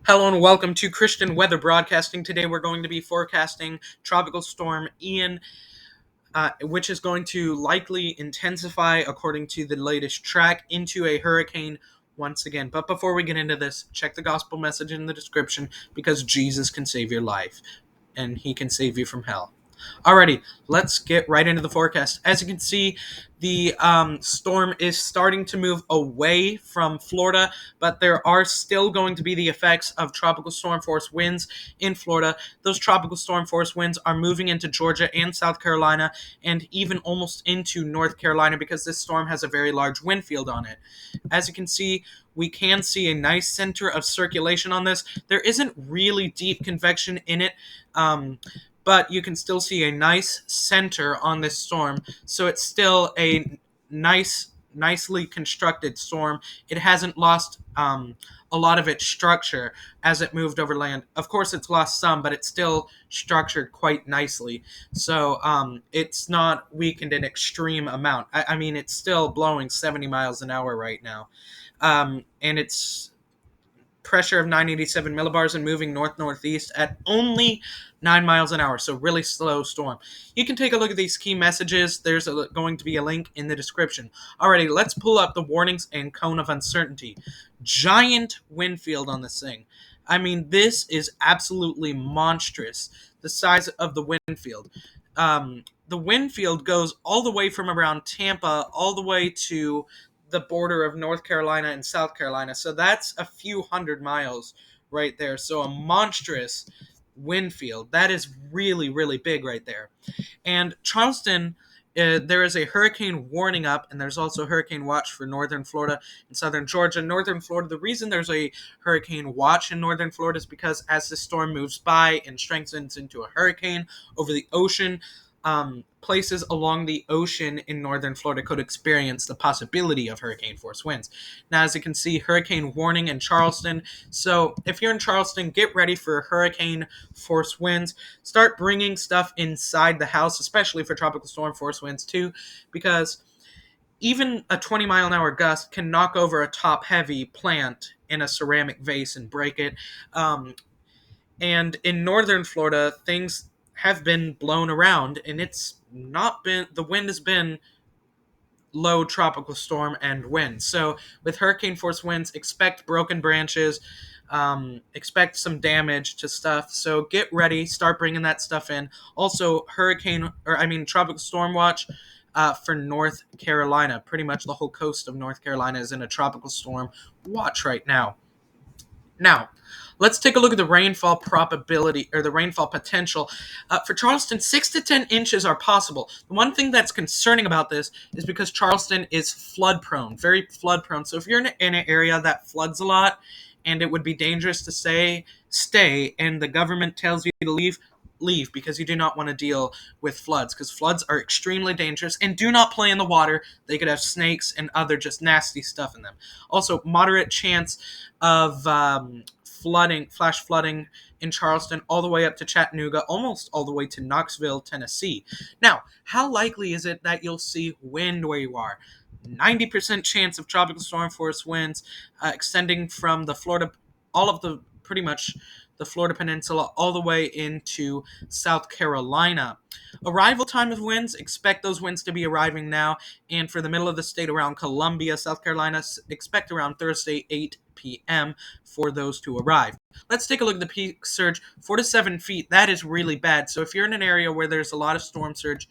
Hello and welcome to Christian Weather Broadcasting. Today we're going to be forecasting Tropical Storm Ian, which is going to likely intensify according to the latest track into a hurricane once again. But before we get into this, check the gospel message in the description because Jesus can save your life and he can save you from hell. Alrighty, let's get right into the forecast. As you can see, the storm is starting to move away from Florida, but there are still going to be the effects of tropical storm force winds in Florida. Those tropical storm force winds are moving into Georgia and South Carolina and even almost into North Carolina because this storm has a very large wind field on it. As you can see, we can see a nice center of circulation on this. There isn't really deep convection in it. But you can still see a nice center on this storm. So it's still a nicely constructed storm. It hasn't lost a lot of its structure as it moved over land. Of course, it's lost some, but it's still structured quite nicely. So it's not weakened an extreme amount. I mean, it's still blowing 70 miles an hour right now. And it's pressure of 987 millibars and moving north-northeast at only 9 miles an hour, so really slow storm. You can take a look at these key messages. There's going to be a link in the description. Alrighty, let's pull up the warnings and cone of uncertainty. Giant wind field on this thing. I mean, this is absolutely monstrous, the size of the wind field. The wind field goes all the way from around Tampa all the way to the border of North Carolina and South Carolina. So that's a few hundred miles right there. So a monstrous wind field. That is really, really big right there. And Charleston, there is a hurricane warning up, and there's also hurricane watch for northern Florida and southern Georgia. Northern Florida, the reason there's a hurricane watch in northern Florida is because as the storm moves by and strengthens into a hurricane over the ocean, places along the ocean in northern Florida could experience the possibility of hurricane force winds. Now, as you can see, hurricane warning in Charleston. So if you're in Charleston, get ready for hurricane force winds. Start bringing stuff inside the house, especially for tropical storm force winds too, because even a 20-mile-an-hour gust can knock over a top-heavy plant in a ceramic vase and break it. And in northern Florida, things have been blown around, and it's not been, the wind has been low tropical storm and wind. So with hurricane force winds, expect broken branches, expect some damage to stuff. So get ready, start bringing that stuff in. Also, tropical storm watch for North Carolina. Pretty much the whole coast of North Carolina is in a tropical storm watch right now. Now, let's take a look at the rainfall probability or the rainfall potential. For Charleston, 6 to 10 inches are possible. The one thing that's concerning about this is because Charleston is flood prone, very flood prone. So if you're in an area that floods a lot and it would be dangerous to stay, and the government tells you to leave because you do not want to deal with floods, because floods are extremely dangerous, and do not play in the water. They could have snakes and other just nasty stuff in them. Also, moderate chance of flash flooding in Charleston all the way up to Chattanooga, almost all the way to Knoxville, Tennessee. Now, how likely is it that you'll see wind where you are? 90% chance of tropical storm force winds extending from the Florida, all of the pretty much the Florida Peninsula all the way into South Carolina. Arrival time of winds, expect those winds to be arriving now. And for the middle of the state around Columbia, South Carolina, expect around Thursday, 8 p.m. for those to arrive. Let's take a look at the peak surge. 4 to 7 feet, that is really bad. So if you're in an area where there's a lot of storm surge,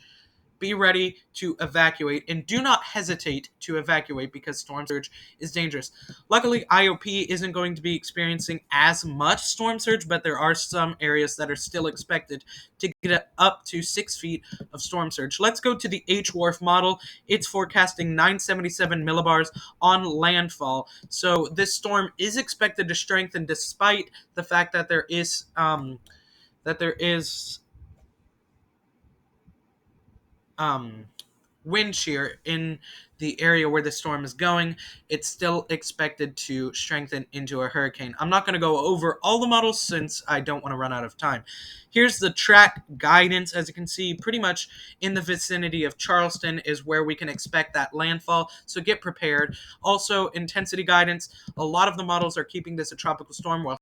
be ready to evacuate, and do not hesitate to evacuate because storm surge is dangerous. Luckily, IOP isn't going to be experiencing as much storm surge, but there are some areas that are still expected to get up to 6 feet of storm surge. Let's go to the H-Wharf model. It's forecasting 977 millibars on landfall. So this storm is expected to strengthen despite the fact that there is wind shear in the area where the storm is going. It's still expected to strengthen into a hurricane. I'm not going to go over all the models since I don't want to run out of time. Here's the track guidance. As you can see, pretty much in the vicinity of Charleston is where we can expect that landfall, so get prepared. Also, intensity guidance. A lot of the models are keeping this a tropical storm, while